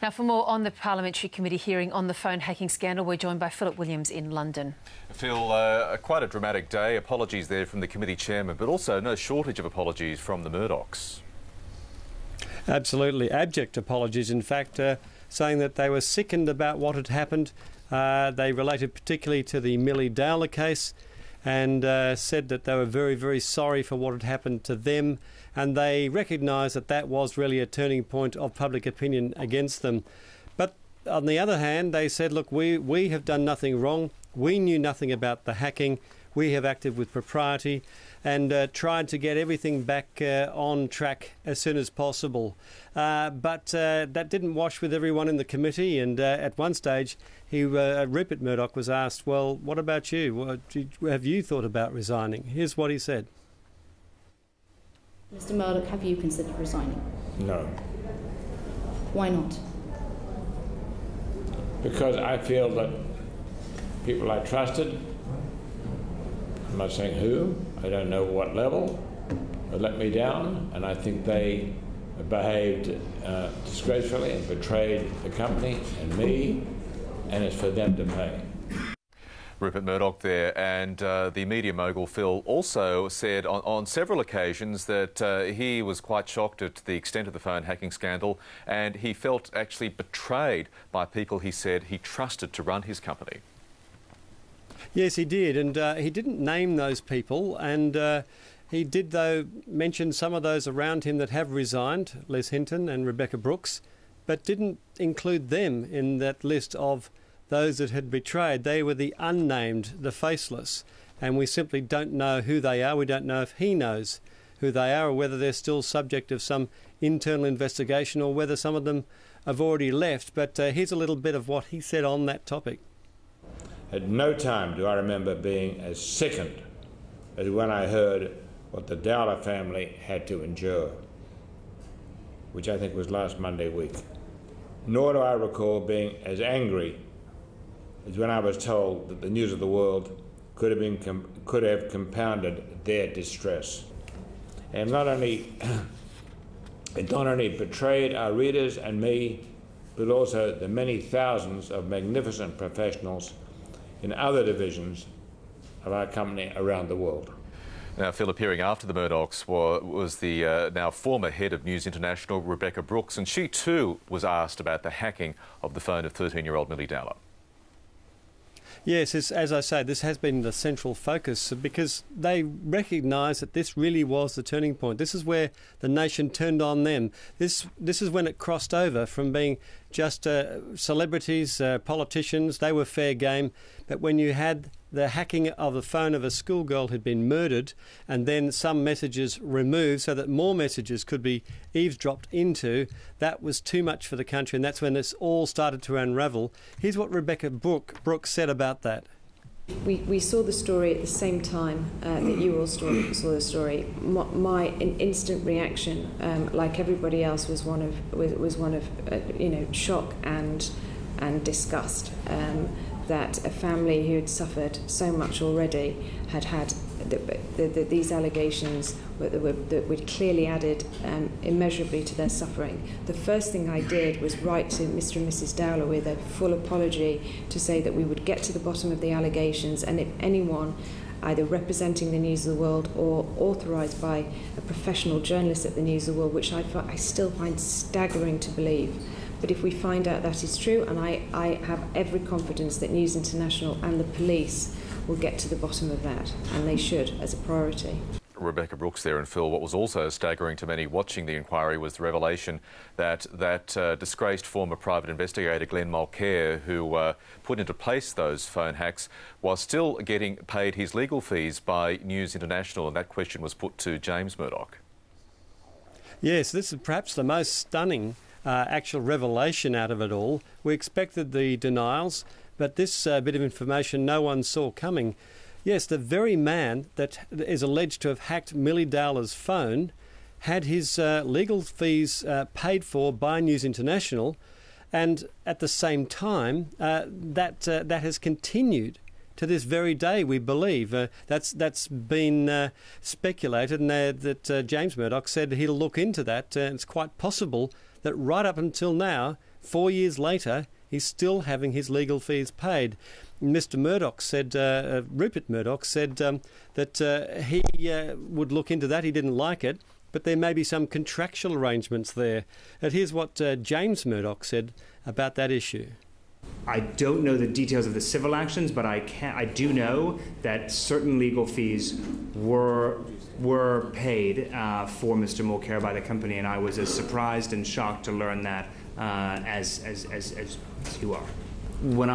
Now, for more on the Parliamentary Committee hearing on the phone hacking scandal, we're joined by Philip Williams in London. Phil, quite a dramatic day. Apologies there from the committee chairman, but also no shortage of apologies from the Murdochs. Absolutely. Abject apologies, in fact, saying that they were sickened about what had happened. They related particularly to the Millie Dowler case and said that they were very, very sorry for what had happened to them, and they recognised that that was really a turning point of public opinion against them. But on the other hand, they said, look, we have done nothing wrong. We knew nothing about the hacking. We have acted with propriety and tried to get everything back on track as soon as possible. But that didn't wash with everyone in the committee, and at one stage Rupert Murdoch was asked, well, what about you? Have you thought about resigning? Here's what he said. Mr Murdoch, have you considered resigning? No. Why not? Because I feel that people I trusted, I'm not saying who, I don't know what level, but let me down, and I think they behaved disgracefully and betrayed the company and me, and it's for them to pay. Rupert Murdoch there, and the media mogul Phil also said on several occasions that he was quite shocked at the extent of the phone hacking scandal, and he felt actually betrayed by people he said he trusted to run his company. Yes, he did, and he didn't name those people, and he did, though, mention some of those around him that have resigned, Les Hinton and Rebecca Brooks, but didn't include them in that list of those that had betrayed. They were the unnamed, the faceless, and we simply don't know who they are. We don't know if he knows who they are or whether they're still subject of some internal investigation or whether some of them have already left. But here's a little bit of what he said on that topic. At no time do I remember being as sickened as when I heard what the Dowler family had to endure, which I think was last Monday week. Nor do I recall being as angry as when I was told that the News of the World could have compounded their distress. And it not only betrayed our readers and me, but also the many thousands of magnificent professionals in other divisions of our company around the world. Now, Phil, appearing after the Murdochs was the now former head of News International, Rebecca Brooks, and she too was asked about the hacking of the phone of 13-year-old Millie Dowler. Yes, as I say, this has been the central focus because they recognise that this really was the turning point. This is where the nation turned on them. This is when it crossed over from being just celebrities, politicians. They were fair game. But when you had the hacking of the phone of a schoolgirl who'd been murdered and then some messages removed so that more messages could be eavesdropped into, that was too much for the country, and that's when this all started to unravel. Here's what Rebecca Brooks said about that. We saw the story at the same time that you all saw the story. My instant reaction, like everybody else, was one of shock and disgust. That a family who had suffered so much already had these allegations that would clearly added immeasurably to their suffering. The first thing I did was write to Mr. and Mrs. Dowler with a full apology to say that we would get to the bottom of the allegations, and if anyone either representing the News of the World or authorised by a professional journalist at the News of the World, which I still find staggering to believe. But if we find out that is true, and I have every confidence that News International and the police will get to the bottom of that, and they should, as a priority. Rebecca Brooks there, and Phil, what was also staggering to many watching the inquiry was the revelation that disgraced former private investigator Glenn Mulcair, who put into place those phone hacks, was still getting paid his legal fees by News International, and that question was put to James Murdoch. Yes, this is perhaps the most stunning actual revelation out of it all. We expected the denials, but this bit of information no one saw coming. Yes, the very man that is alleged to have hacked Millie Dowler's phone had his legal fees paid for by News International, and at the same time that has continued to this very day, we believe. That's been speculated, and that James Murdoch said he'll look into that. It's quite possible that right up until now, 4 years later, he's still having his legal fees paid. Mr. Murdoch said, Rupert Murdoch said that he would look into that. He didn't like it, but there may be some contractual arrangements there. And here's what James Murdoch said about that issue. I don't know the details of the civil actions, but I do know that certain legal fees were paid for Mr. Mulcair by the company, and I was as surprised and shocked to learn that as you are. When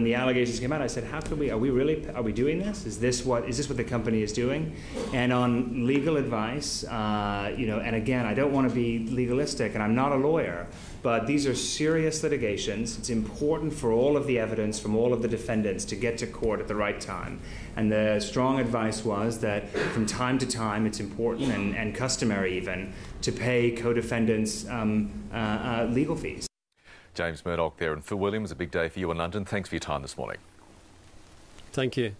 the allegations came out, I said, "How could we? Are we doing this? Is this what the company is doing?" And on legal advice, and again, I don't want to be legalistic, and I'm not a lawyer, but these are serious litigations. It's important for all of the evidence from all of the defendants to get to court at the right time. And the strong advice was that from time to time, it's important and customary even to pay co-defendants legal fees. James Murdoch there and Phil Williams, a big day for you in London. Thanks for your time this morning. Thank you.